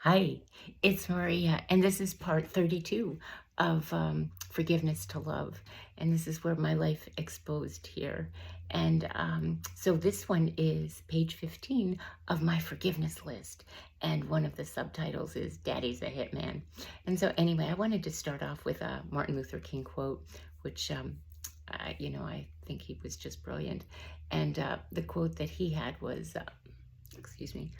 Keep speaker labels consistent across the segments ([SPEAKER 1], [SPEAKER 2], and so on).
[SPEAKER 1] Hi, it's Maria, and this is part 32 of Forgiveness to Love. And this is where my life exposed here. And so this one is page 15 of my forgiveness list. And one of the subtitles is Daddy's a Hitman. And so, anyway, I wanted to start off with a Martin Luther King quote, which, I think he was just brilliant. And the quote that he had was, excuse me,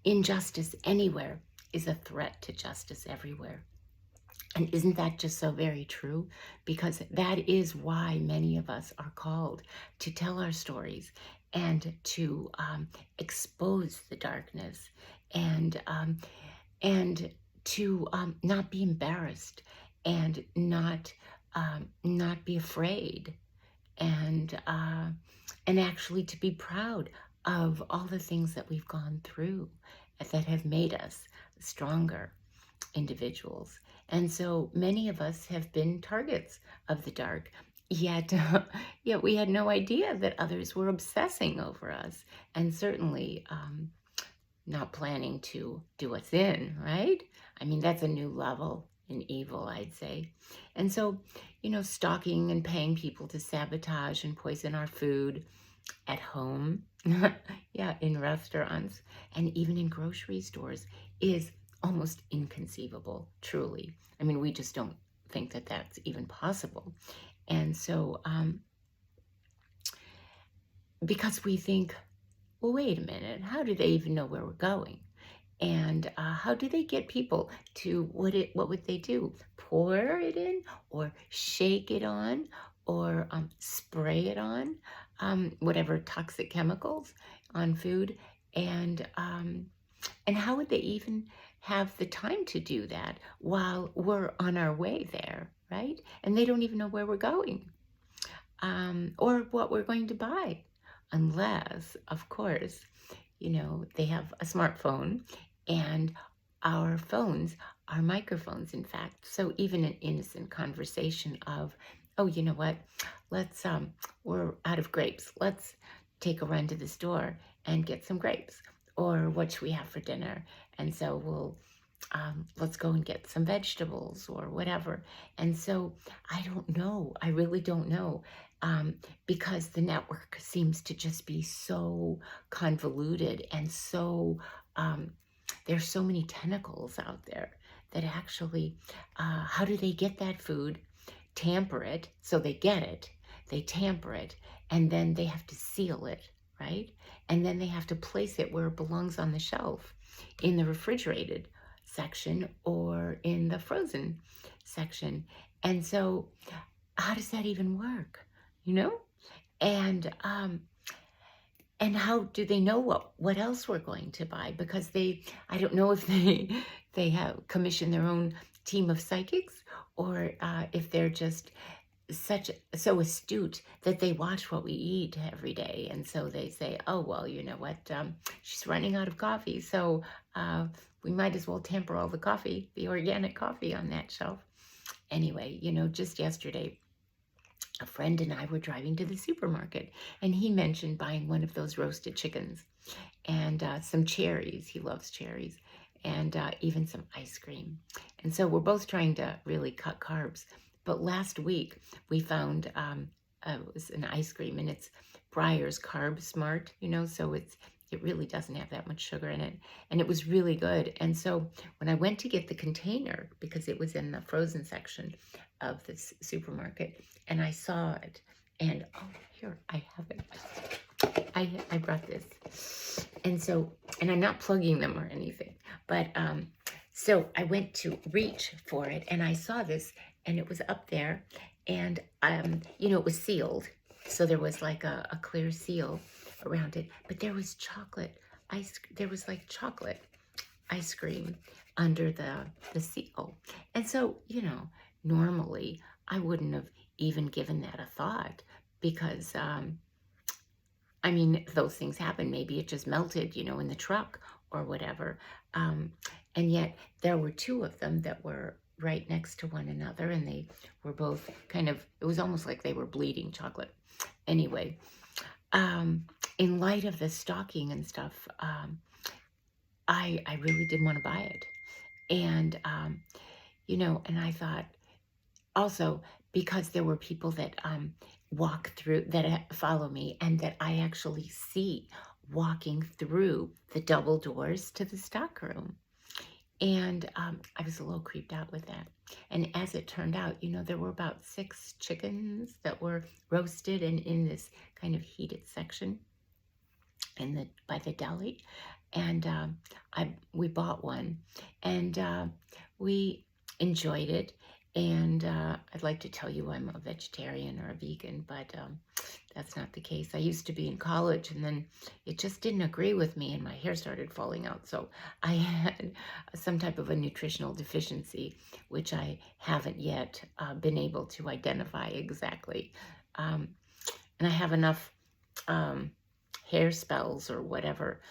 [SPEAKER 1] injustice anywhere is a threat to justice everywhere. And isn't that just so very true? Because that is why many of us are called to tell our stories and to expose the darkness and to not be embarrassed and not be afraid and actually to be proud of all the things that we've gone through that have made us stronger individuals. And so many of us have been targets of the dark, yet we had no idea that others were obsessing over us and certainly not planning to do us in, right? I mean, that's a new level in evil, I'd say. And so, stalking and paying people to sabotage and poison our food at home, yeah, in restaurants, and even in grocery stores is almost inconceivable, truly. I mean, we just don't think that that's even possible. And so, because we think, well, wait a minute, how do they even know where we're going? And how do they get people to what would they do? Pour it in or shake it on or spray it on, whatever toxic chemicals on food. And how would they even have the time to do that while we're on our way there, right? And they don't even know where we're going or what we're going to buy, unless, of course, they have a smartphone and our phones are microphones, in fact. So even an innocent conversation of, oh, you know what, we're out of grapes. Let's take a run to the store and get some grapes. Or what should we have for dinner? And so let's go and get some vegetables or whatever. And so I don't know. I really don't know. Because the network seems to just be so convoluted and so there's so many tentacles out there that actually, how do they get that food, tamper it, so they get it, they tamper it, and then they have to seal it, right? And then they have to place it where it belongs on the shelf, in the refrigerated section or in the frozen section. And so how does that even work? You know? And and how do they know what else we're going to buy? Because I don't know if they have commissioned their own team of psychics or if they're just so astute that they watch what we eat every day, and so they say, oh well, you know what, she's running out of coffee, so we might as well tamper all the coffee, the organic coffee on that shelf. Anyway, just yesterday a friend and I were driving to the supermarket, and he mentioned buying one of those roasted chickens and some cherries. He loves cherries, and even some ice cream. And so we're both trying to really cut carbs. But last week we found it was an ice cream, and it's Breyer's Carb Smart, so it really doesn't have that much sugar in it, and it was really good. And so when I went to get the container, because it was in the frozen section of this supermarket, and I saw it, and oh, here I have it. I brought this, and I'm not plugging them or anything, but so I went to reach for it, and I saw this, and it was up there, and it was sealed, so there was like a clear seal around it, but there was there was like chocolate ice cream under the seal. And so, normally I wouldn't have even given that a thought because, I mean, if those things happen, maybe it just melted, in the truck or whatever. And yet there were two of them that were right next to one another, and they were both it was almost like they were bleeding chocolate. Anyway, in light of the stalking and stuff, I really didn't want to buy it. And, and I thought also because there were people that walk through, that follow me, and that I actually see walking through the double doors to the stockroom. And I was a little creeped out with that. And as it turned out, there were about 6 chickens that were roasted and in this kind of heated section by the deli. And we bought one, and we enjoyed it. And I'd like to tell you I'm a vegetarian or a vegan, but that's not the case. I used to be in college, and then it just didn't agree with me, and my hair started falling out. So I had some type of a nutritional deficiency, which I haven't yet been able to identify exactly. And I have enough hair spells or whatever,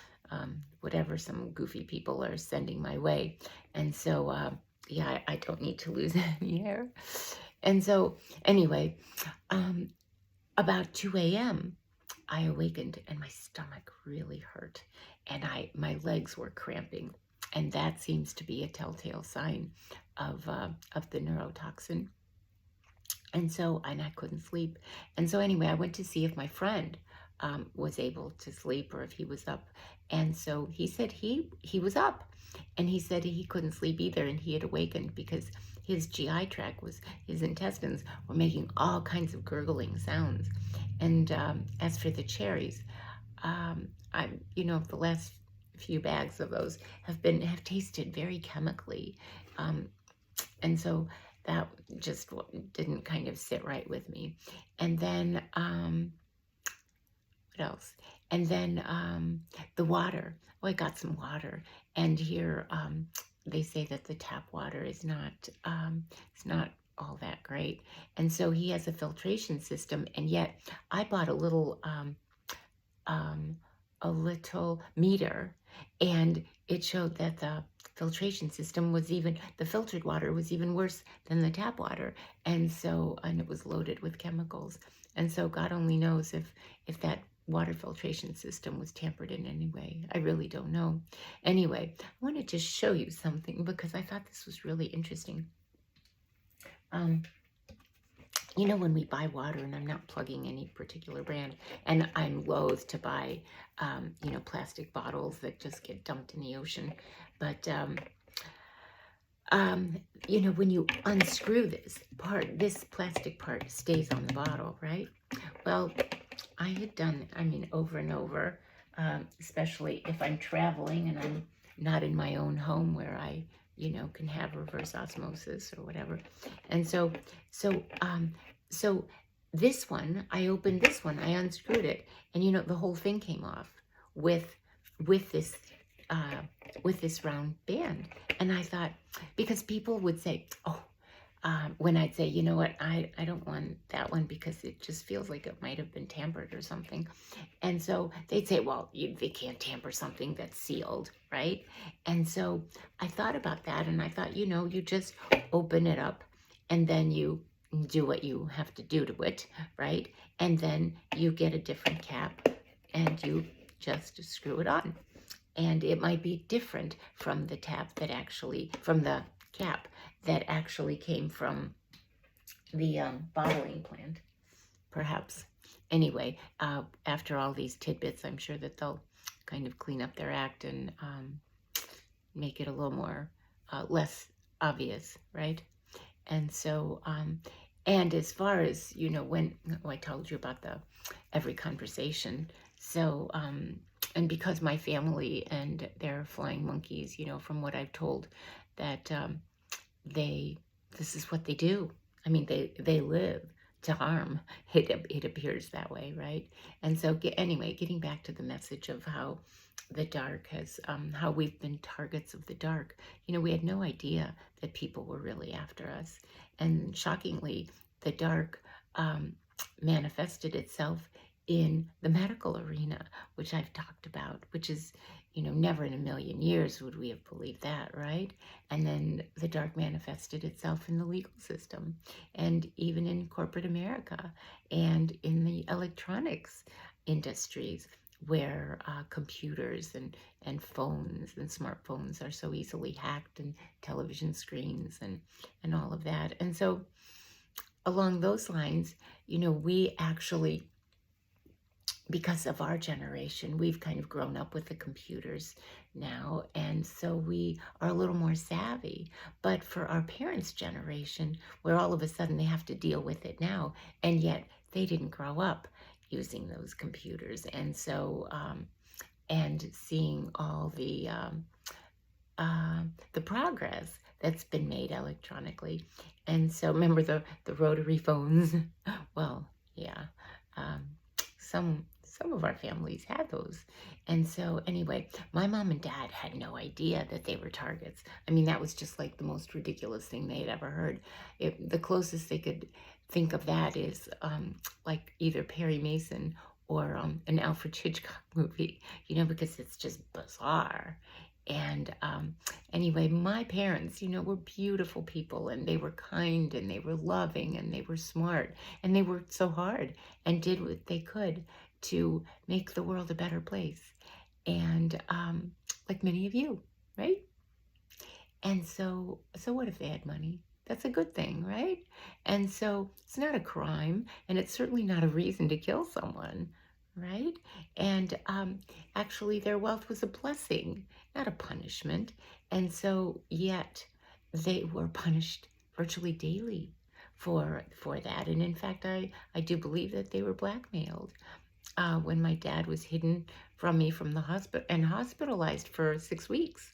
[SPEAKER 1] whatever some goofy people are sending my way. And so, yeah, I don't need to lose any hair. And so, anyway, about 2 a.m., I awakened and my stomach really hurt, and my legs were cramping, and that seems to be a telltale sign of the neurotoxin. And I couldn't sleep. And so anyway, I went to see if my friend was able to sleep or if he was up. And so he said he was up, and he said he couldn't sleep either, and he had awakened because his GI tract his intestines were making all kinds of gurgling sounds. And as for the cherries, the last few bags of those have tasted very chemically. And so that just didn't kind of sit right with me. And then, what else? And then the water. Oh, I got some water. And here they say that the tap water is not, it's not all that great. And so he has a filtration system. And yet I bought a little meter, and it showed that the filtration system the filtered water was even worse than the tap water. And it was loaded with chemicals. And so God only knows if that water filtration system was tampered in any way. I really don't know. Anyway, I wanted to show you something because I thought this was really interesting. When we buy water, and I'm not plugging any particular brand, and I'm loath to buy, plastic bottles that just get dumped in the ocean. But, when you unscrew this plastic part stays on the bottle, right? Well, I had done, over and over, especially if I'm traveling and I'm not in my own home where I, can have reverse osmosis or whatever. And so this one, I opened this one, I unscrewed it, and the whole thing came off with this round band. And I thought, because people would say, when I'd say, you know what, I don't want that one because it just feels like it might have been tampered or something. And so they'd say, well, they can't tamper something that's sealed, right? And so I thought about that, and I thought, you just open it up, and then you do what you have to do to it, right? And then you get a different cap, and you just screw it on. And it might be different from the cap that actually came from the bottling plant, perhaps. Anyway, after all these tidbits, I'm sure that they'll kind of clean up their act and make it a little more, less obvious, right? And so, and as far as, I told you about every conversation. So, and because my family and their flying monkeys, from what I've told, that this is what they do. They live to harm. It appears that way, right? And so, getting back to the message of how the dark has, how we've been targets of the dark. We had no idea that people were really after us. And shockingly, the dark manifested itself in the medical arena, which I've talked about, which is, never in a million years would we have believed that, right? And then the dark manifested itself in the legal system, and even in corporate America, and in the electronics industries, where computers and phones and smartphones are so easily hacked, and television screens and all of that. And so along those lines, we actually, because of our generation, we've kind of grown up with the computers now, and so we are a little more savvy. But for our parents' generation, where all of a sudden they have to deal with it now, and yet they didn't grow up using those computers, and so and seeing all the progress that's been made electronically. And so remember the rotary phones? Well, yeah. Um, some of our families had those. And so anyway, my mom and dad had no idea that they were targets. I mean, that was just like the most ridiculous thing they had ever heard. The closest they could think of that is like either Perry Mason or an Alfred Hitchcock movie, because it's just bizarre. And anyway, my parents, were beautiful people, and they were kind, and they were loving, and they were smart, and they worked so hard and did what they could to make the world a better place. And like many of you, right? And so what if they had money? That's a good thing, right? And so it's not a crime, and it's certainly not a reason to kill someone, right? And actually, their wealth was a blessing, not a punishment. And so, yet, they were punished virtually daily for that. And in fact, I do believe that they were blackmailed. When my dad was hidden from me from the hospital and hospitalized for 6 weeks.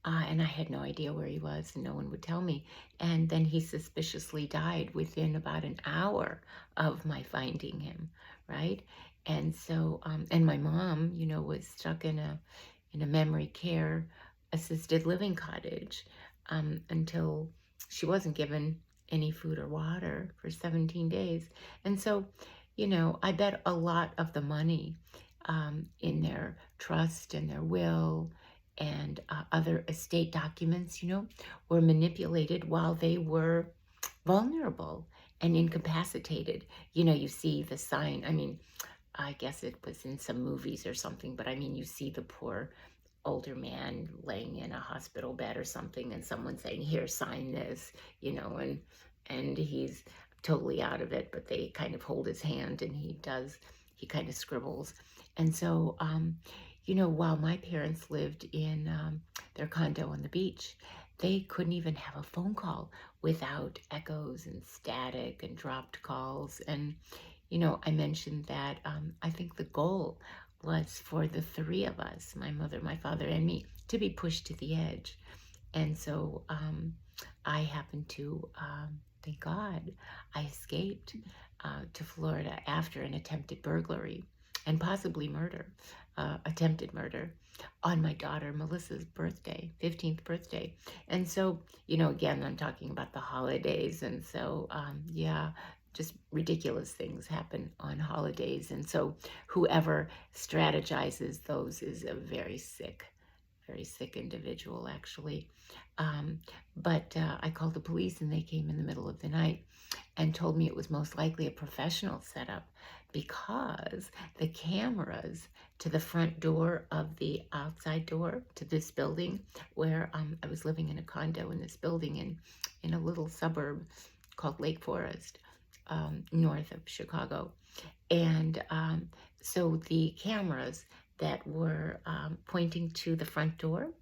[SPEAKER 1] And I had no idea where he was, and no one would tell me. And then he suspiciously died within about an hour of my finding him, right? And so, and my mom, was stuck in a memory care assisted living cottage until she wasn't given any food or water for 17 days. And so, I bet a lot of the money in their trust and their will and other estate documents, were manipulated while they were vulnerable and incapacitated. You see the sign. I mean, I guess it was in some movies or something, but I mean, you see the poor older man laying in a hospital bed or something, and someone saying, "Here, sign this," and he's totally out of it, but they kind of hold his hand, and he kind of scribbles. And so, while my parents lived in their condo on the beach, they couldn't even have a phone call without echoes and static and dropped calls. And, I mentioned that I think the goal was for the three of us, my mother, my father, and me, to be pushed to the edge. And so I happened to, thank God, I escaped to Florida after an attempted burglary and possibly murder, attempted murder, on my daughter Melissa's birthday, 15th birthday. And so, again, I'm talking about the holidays. And so, yeah, just ridiculous things happen on holidays. And so whoever strategizes those is a very sick individual, actually. But I called the police, and they came in the middle of the night and told me it was most likely a professional setup, because the cameras to the front door of the outside door to this building, where I was living in a condo in this building in a little suburb called Lake Forest, north of Chicago. And so the cameras that were pointing to the front door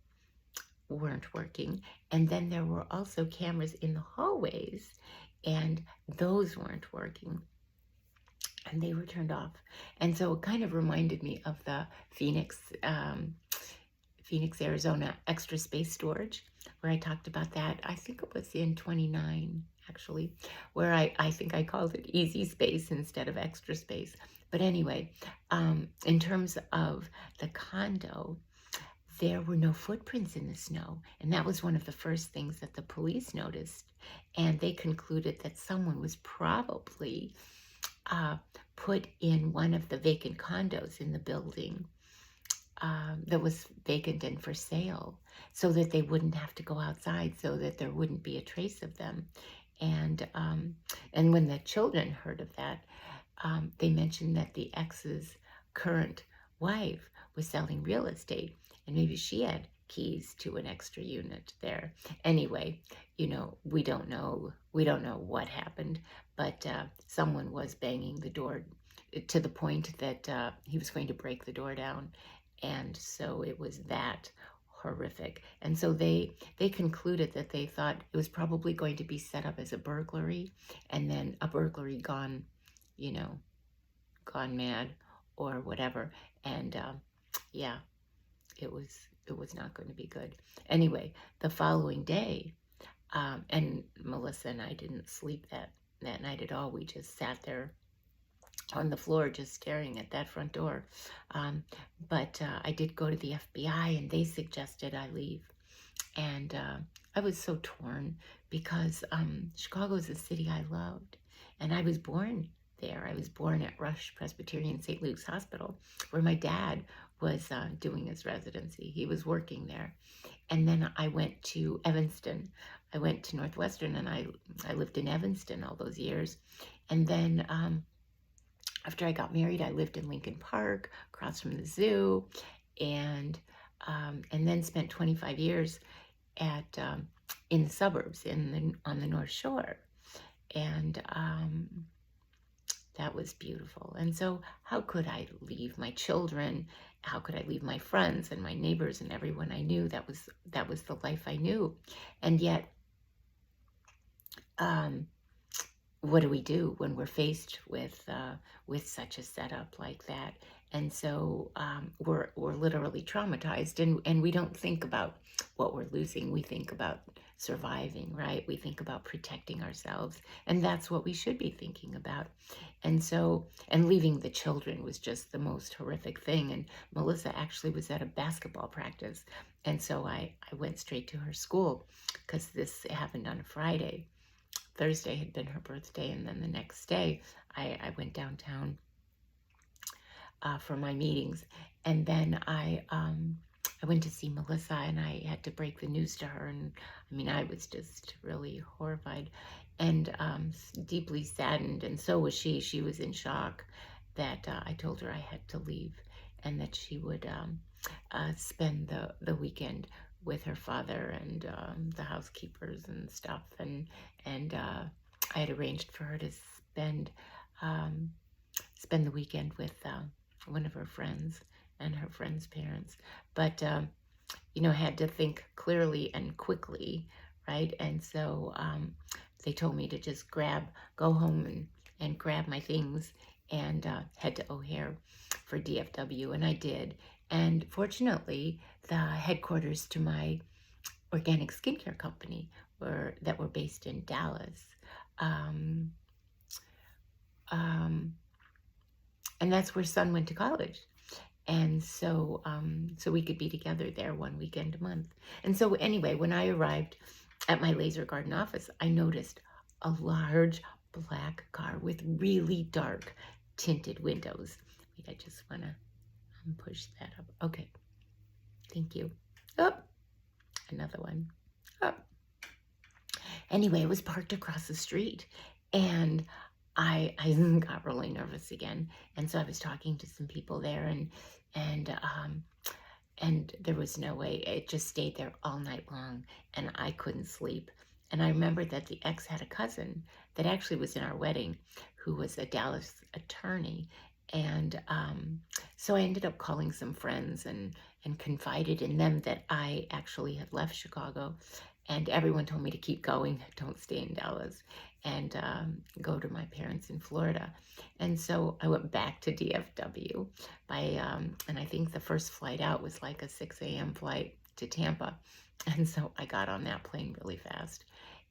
[SPEAKER 1] weren't working. And then there were also cameras in the hallways, and those weren't working. And they were turned off. And so it kind of reminded me of the Phoenix, Arizona extra space storage, where I talked about that. I think it was in 29, actually, where I think I called it easy space instead of extra space. But anyway, in terms of the condo, there were no footprints in the snow. And that was one of the first things that the police noticed. And they concluded that someone was probably put in one of the vacant condos in the building that was vacant and for sale, so that they wouldn't have to go outside, so that there wouldn't be a trace of them. And when the children heard of that, they mentioned that the exes current wife was selling real estate, and maybe she had keys to an extra unit there. Anyway, we don't know. We don't know what happened, but someone was banging the door to the point that he was going to break the door down, and so it was that horrific. And so they concluded that they thought it was probably going to be set up as a burglary, and then a burglary gone, gone mad or whatever. And yeah, it was not going to be good. Anyway, the following day, and Melissa and I didn't sleep that night at all. We just sat there on the floor just staring at that front door. But I did go to the FBI, and they suggested I leave. And I was so torn because Chicago is a city I loved, and I was born there. I was born at Rush Presbyterian St. Luke's Hospital, where my dad was doing his residency. He was working there. And then I went to Evanston. I went to Northwestern, and I lived in Evanston all those years. And then after I got married, I lived in Lincoln Park, across from the zoo, and then spent 25 years at in the suburbs on the North Shore, and that was beautiful. And so, how could I leave my children? How could I leave my friends and my neighbors and everyone I knew? That was the life I knew, and yet. What do we do when we're faced with such a setup like that? And so we're literally traumatized, and we don't think about what we're losing. We think about surviving, right? We think about protecting ourselves, and that's what we should be thinking about. And so, and leaving the children was just the most horrific thing. And Melissa actually was at a basketball practice, and so I went straight to her school because this happened on a Friday. Thursday had been her birthday, and then the next day I went downtown for my meetings, and then I went to see Melissa, and I had to break the news to her, and I mean, I was just really horrified and deeply saddened, and so was she. She was in shock that I told her I had to leave, and that she would spend the weekend with her father and the housekeepers and stuff, and I had arranged for her to spend the weekend with one of her friends and her friend's parents, but had to think clearly and quickly, right? And so they told me to just go home and grab my things and head to O'Hare for DFW, and I did. And fortunately, the headquarters to my organic skincare company that were based in Dallas. And that's where Son went to college. And so we could be together there one weekend a month. And so anyway, when I arrived at my laser garden office, I noticed a large black car with really dark tinted windows. Wait, I just want to push that up. Okay. Thank you. Oh, another one. Oh. Anyway, it was parked across the street, and I got really nervous again. And so I was talking to some people there, and there was no way. It just stayed there all night long, and I couldn't sleep. And I remembered that the ex had a cousin that actually was in our wedding who was a Dallas attorney. And so I ended up calling some friends and confided in them that I actually had left Chicago. And everyone told me to keep going, don't stay in Dallas, and go to my parents in Florida. And so I went back to DFW and I think the first flight out was like a 6 a.m. flight to Tampa. And so I got on that plane really fast.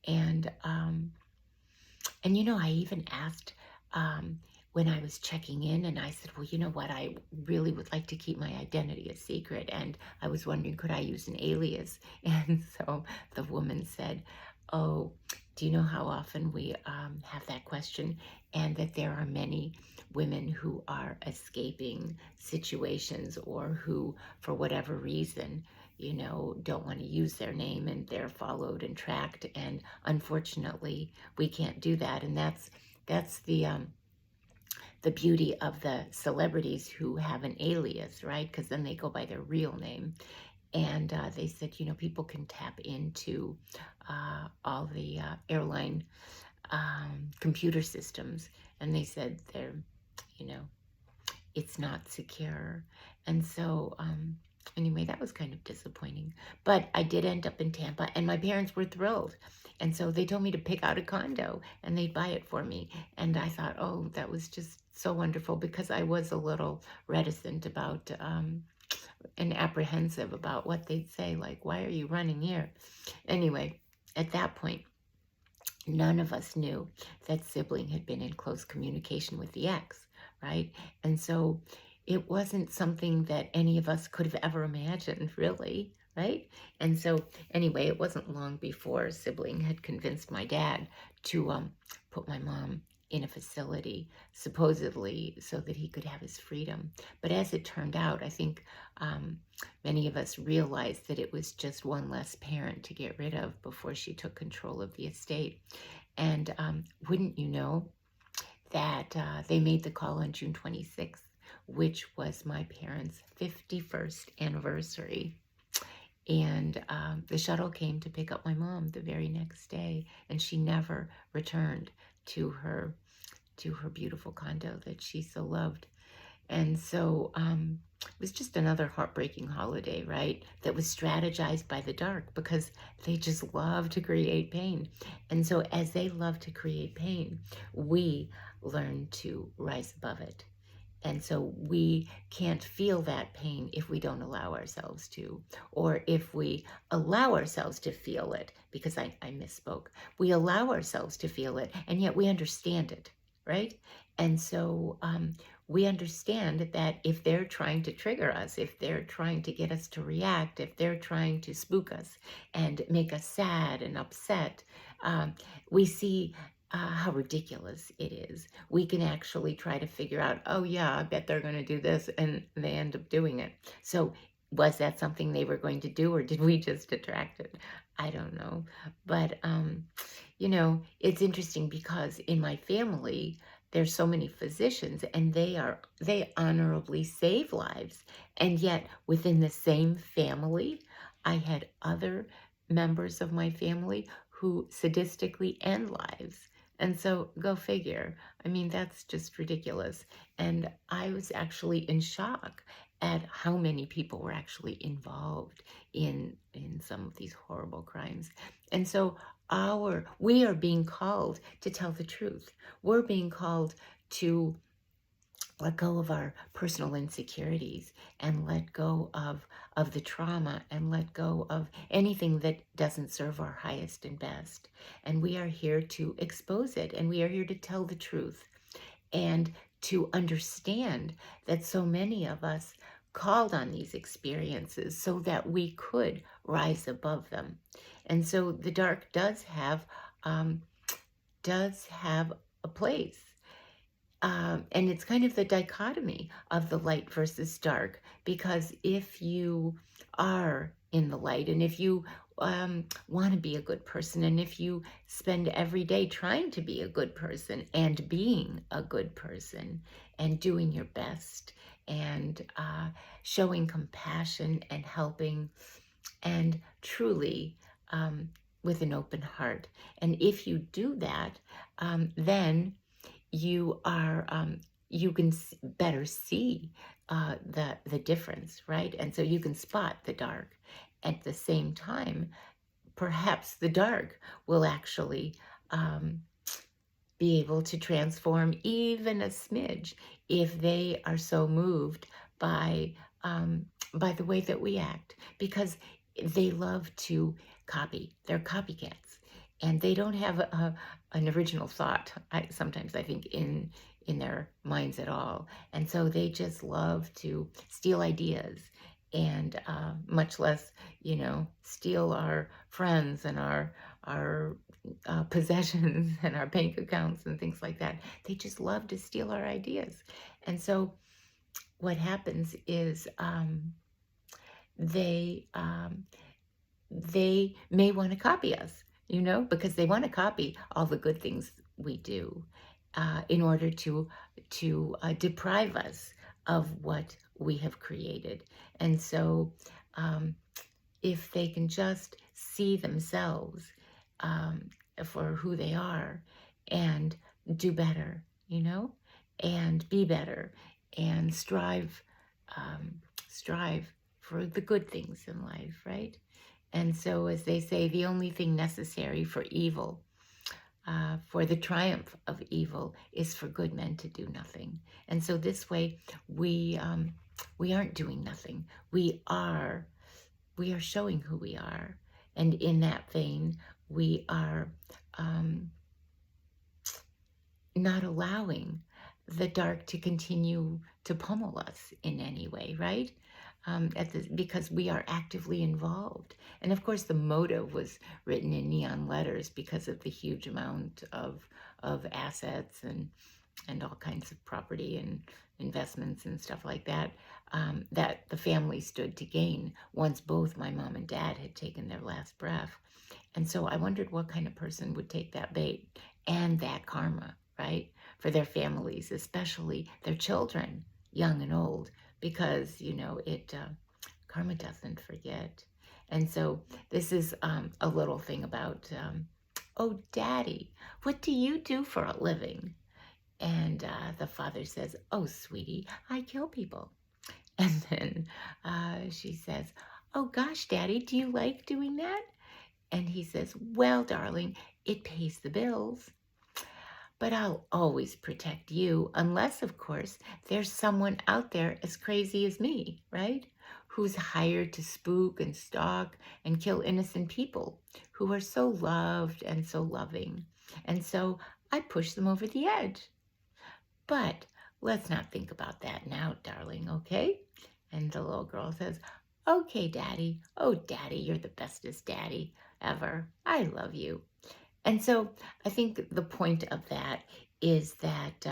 [SPEAKER 1] And I even asked when I was checking in, and I said, well, you know what, I really would like to keep my identity a secret, and I was wondering, could I use an alias? And so the woman said, oh, do you know how often we have that question, and that there are many women who are escaping situations, or who, for whatever reason, don't want to use their name, and they're followed and tracked, and unfortunately, we can't do that, and that's the beauty of the celebrities who have an alias, right? Because then they go by their real name. And they said, people can tap into all the airline computer systems. And they said you know, it's not secure. And so, anyway, that was kind of disappointing. But I did end up in Tampa, and my parents were thrilled. And so they told me to pick out a condo and they'd buy it for me. And I thought, oh, that was just so wonderful, because I was a little reticent about and apprehensive about what they'd say, like, why are you running here? Anyway, at that point, none of us knew that sibling had been in close communication with the ex, right? And so it wasn't something that any of us could have ever imagined, really, right? And so anyway, it wasn't long before sibling had convinced my dad to put my mom in a facility, supposedly so that he could have his freedom. But as it turned out, I think many of us realized that it was just one less parent to get rid of before she took control of the estate. And wouldn't you know that they made the call on June 26th, which was my parents' 51st anniversary. And the shuttle came to pick up my mom the very next day, and she never returned to her beautiful condo that she so loved. And so it was just another heartbreaking holiday, right? That was strategized by the dark, because they just love to create pain. And so as they love to create pain, we learn to rise above it. And so we can't feel that pain if we don't allow ourselves to, or if we allow ourselves to feel it, because I misspoke. We allow ourselves to feel it, and yet we understand it, right? And so we understand that if they're trying to trigger us, if they're trying to get us to react, if they're trying to spook us and make us sad and upset, we see how ridiculous it is. We can actually try to figure out, oh yeah, I bet they're going to do this, and they end up doing it. So was that something they were going to do, or did we just attract it? I don't know. But, it's interesting, because in my family, there's so many physicians, and they honorably save lives. And yet within the same family, I had other members of my family who sadistically end lives. And so go figure. I mean, that's just ridiculous. And I was actually in shock at how many people were actually involved in some of these horrible crimes. And so we are being called to tell the truth. We're being called to let go of our personal insecurities, and let go of the trauma, and let go of anything that doesn't serve our highest and best. And we are here to expose it, and we are here to tell the truth, and to understand that so many of us called on these experiences so that we could rise above them. And so the dark does have a place. And it's kind of the dichotomy of the light versus dark, because if you are in the light, and if you want to be a good person, and if you spend every day trying to be a good person and being a good person and doing your best, and showing compassion and helping, and truly with an open heart, and if you do that, then you are you can better see the difference, right? And so you can spot the dark. At the same time, perhaps the dark will actually be able to transform even a smidge, if they are so moved by the way that we act, because they love to copy. They're copycats, and they don't have an original thought, sometimes I think, in their minds at all. And so they just love to steal ideas, and much less, steal our friends and our possessions and our bank accounts and things like that. They just love to steal our ideas. And so what happens is they may want to copy us, because they want to copy all the good things we do. in order to deprive us of what we have created. And so if they can just see themselves for who they are and do better, and be better and strive for the good things in life, right? And so, as they say, the only thing necessary for evil, for the triumph of evil, is for good men to do nothing. And so, this way, we aren't doing nothing. We are showing who we are, and in that vein, we are not allowing the dark to continue to pummel us in any way, right? Because we are actively involved. And of course, the motive was written in neon letters because of the huge amount of assets and all kinds of property and investments and stuff like that, that the family stood to gain once both my mom and dad had taken their last breath. And so I wondered what kind of person would take that bait and that karma, right, for their families, especially their children, young and old, because, karma doesn't forget. And so this is a little thing about, oh, Daddy, what do you do for a living? And the father says, oh, sweetie, I kill people. And then she says, oh, gosh, Daddy, do you like doing that? And he says, well, darling, it pays the bills. But I'll always protect you, unless, of course, there's someone out there as crazy as me, right? Who's hired to spook and stalk and kill innocent people who are so loved and so loving. And so I push them over the edge. But let's not think about that now, darling, okay? And the little girl says, okay, Daddy. Oh, Daddy, you're the bestest daddy ever. I love you. And so I think the point of that is that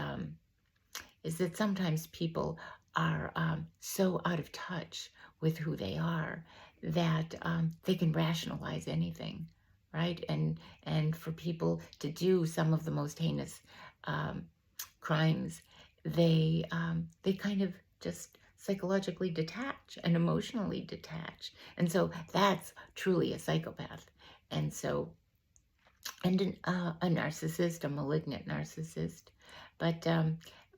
[SPEAKER 1] sometimes people are so out of touch with who they are that they can rationalize anything, right? And for people to do some of the most heinous crimes, they kind of just psychologically detach and emotionally detach. And so that's truly a psychopath. And so, and a narcissist, a malignant narcissist, but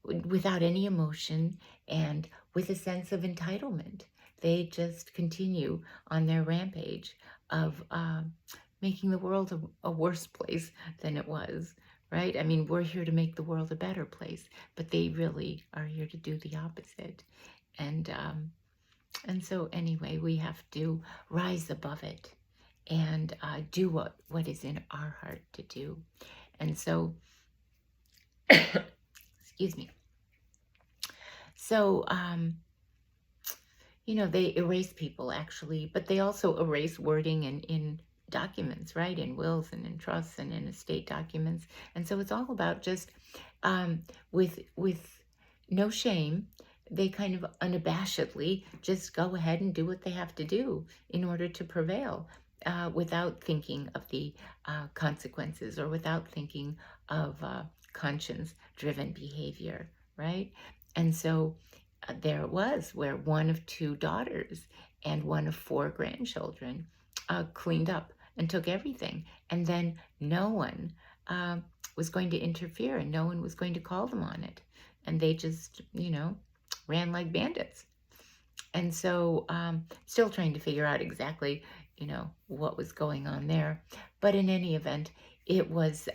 [SPEAKER 1] without any emotion and with a sense of entitlement. They just continue on their rampage of making the world a worse place than it was, right? I mean, we're here to make the world a better place, but they really are here to do the opposite. And so anyway, we have to rise above it and do what is in our heart to do. And so, excuse me. So, they erase people actually, but they also erase wording in documents, right? In wills and in trusts and in estate documents. And so it's all about just with no shame, they kind of unabashedly just go ahead and do what they have to do in order to prevail, without thinking of the consequences or without thinking of conscience-driven behavior, right? And so there it was, where one of 2 daughters and one of 4 grandchildren cleaned up and took everything. And then no one was going to interfere and no one was going to call them on it. And they just, ran like bandits. And so still trying to figure out exactly, what was going on there. But in any event, it was,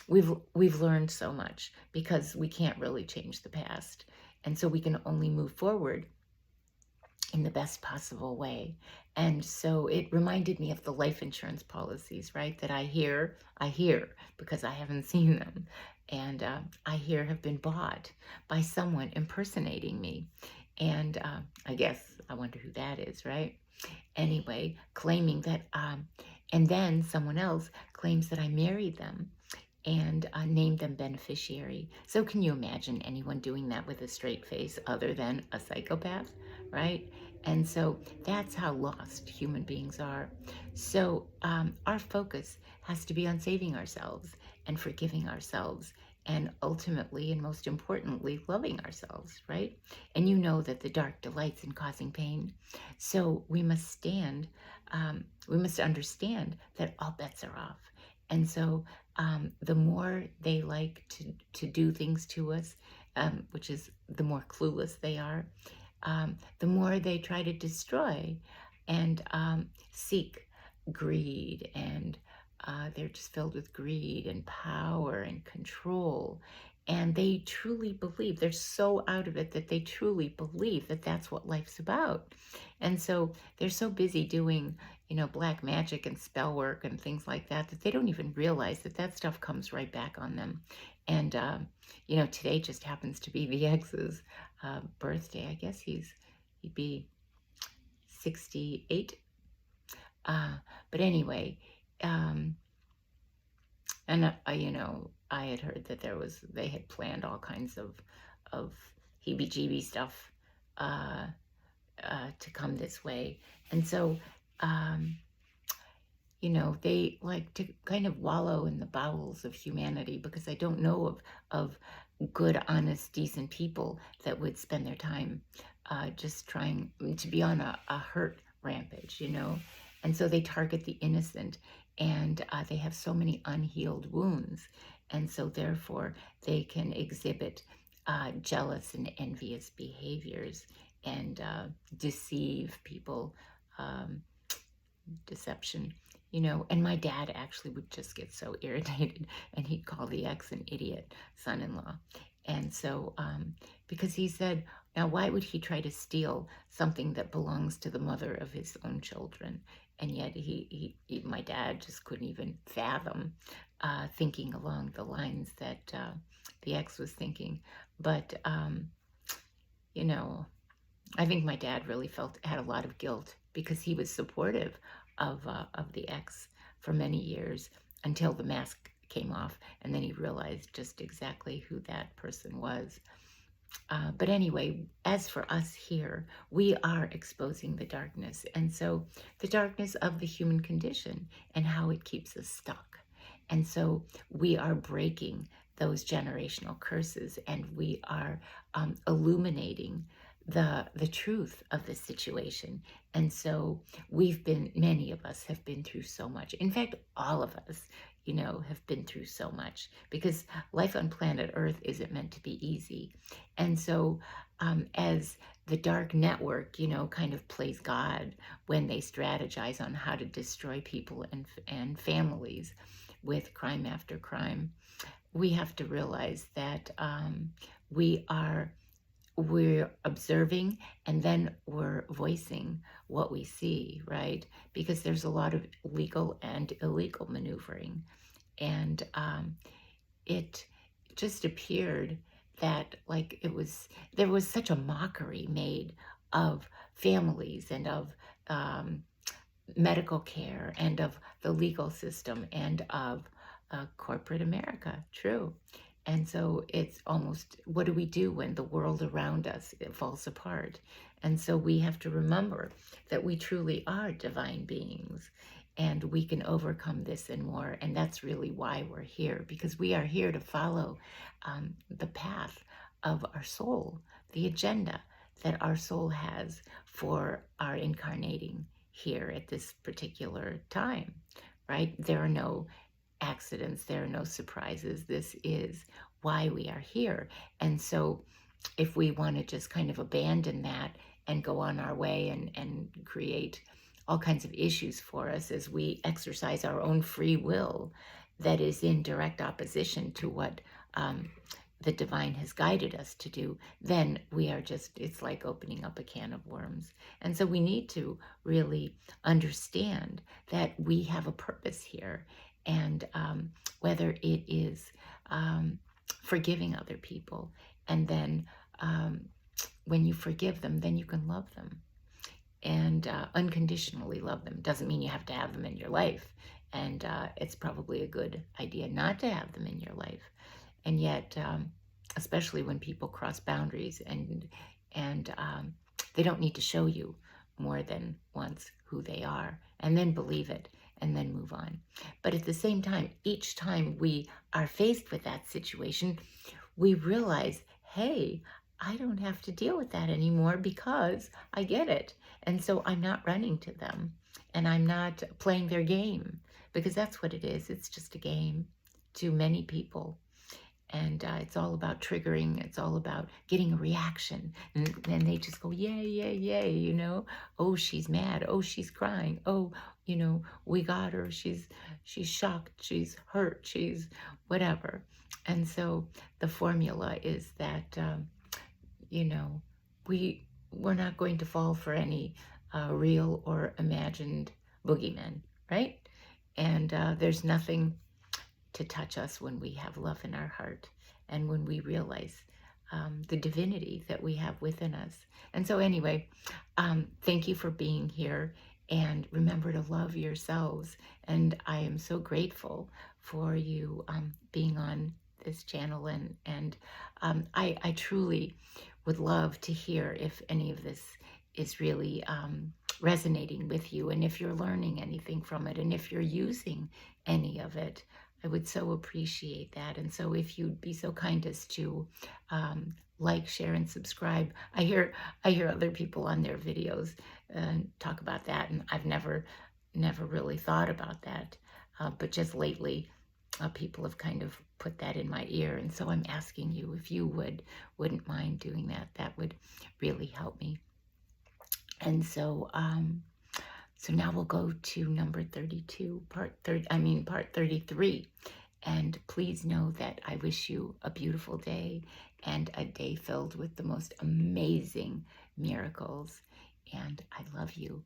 [SPEAKER 1] we've learned so much because we can't really change the past. And so we can only move forward in the best possible way. And so it reminded me of the life insurance policies, right, that I hear because I haven't seen them. And I hear have been bought by someone impersonating me. And I wonder who that is, right? Anyway, claiming that, and then someone else claims that I married them and named them beneficiary. So can you imagine anyone doing that with a straight face other than a psychopath, right? And so that's how lost human beings are. So our focus has to be on saving ourselves and forgiving ourselves and ultimately and most importantly, loving ourselves, right? And you know that the dark delights in causing pain. So we must understand that all bets are off. And so the more they like to do things to us, which is the more clueless they are, the more they try to destroy and seek greed, and they're just filled with greed and power and control. And they truly believe, they're so out of it that they truly believe that that's what life's about. And so they're so busy doing, black magic and spell work and things like that, that they don't even realize that that stuff comes right back on them. And, today just happens to be the ex's birthday. I guess he'd be 68. But anyway, um, and I had heard that they had planned all kinds of heebie-jeebie stuff to come this way. And so, they like to kind of wallow in the bowels of humanity, because I don't know of good, honest, decent people that would spend their time just trying to be on a hurt rampage, And so they target the innocent, and they have so many unhealed wounds. And so therefore they can exhibit jealous and envious behaviors and deceive people, deception. And my dad actually would just get so irritated, and he'd call the ex an idiot son-in-law. And so, because he said, now why would he try to steal something that belongs to the mother of his own children? And yet my dad just couldn't even fathom thinking along the lines that the ex was thinking. But, I think my dad really had a lot of guilt, because he was supportive of the ex for many years, until the mask came off, and then he realized just exactly who that person was. But anyway, as for us here, we are exposing the darkness, and so the darkness of the human condition and how it keeps us stuck. And so we are breaking those generational curses, and we are illuminating the truth of the situation. And so many of us have been through so much. In fact, all of us, have been through so much, because life on planet Earth isn't meant to be easy. And so as the dark network, kind of plays God when they strategize on how to destroy people and families with crime after crime, we have to realize that we're observing, and then we're voicing what we see, right? Because there's a lot of legal and illegal maneuvering. And it just appeared that there was such a mockery made of families, and of medical care, and of the legal system, and of corporate America. True. And so it's almost, what do we do when the world around us, it falls apart? And so we have to remember that we truly are divine beings, and we can overcome this and more. And that's really why we're here, because we are here to follow the path of our soul, the agenda that our soul has for our incarnating here at this particular time, right? There are no accidents, there are no surprises. This is why we are here. And so if we want to just kind of abandon that and go on our way and create all kinds of issues for us as we exercise our own free will, that is in direct opposition to what the divine has guided us to do, then it's like opening up a can of worms. And so we need to really understand that we have a purpose here. And whether it is forgiving other people, and then when you forgive them, then you can love them, and unconditionally love them. Doesn't mean you have to have them in your life, and it's probably a good idea not to have them in your life. And yet, especially when people cross boundaries, and they don't need to show you more than once who they are, and then believe it, and then move on. But at the same time, each time we are faced with that situation, we realize, hey, I don't have to deal with that anymore because I get it. And so I'm not running to them and I'm not playing their game, because that's what it is. It's just a game to many people. And it's all about triggering. It's all about getting a reaction. And then they just go, yay, yay, yay, you know. Oh, she's mad. Oh, she's crying. Oh, you know, we got her. She's shocked. She's hurt. She's whatever. And so the formula is that, you know, we're not going to fall for any real or imagined boogeymen, right? And there's nothing to touch us when we have love in our heart and when we realize the divinity that we have within us. And so anyway, thank you for being here, and remember to love yourselves. And I am so grateful for you being on this channel, and I truly would love to hear if any of this is really resonating with you, and if you're learning anything from it, and if you're using any of it. I would so appreciate that. And so if you'd be so kind as to like, share, and subscribe. I hear other people on their videos talk about that, and I've never really thought about that. But just lately, people have kind of put that in my ear. And so I'm asking you if you wouldn't mind doing that. That would really help me. And so, so now we'll go to number 32, part 33. And please know that I wish you a beautiful day and a day filled with the most amazing miracles. And I love you.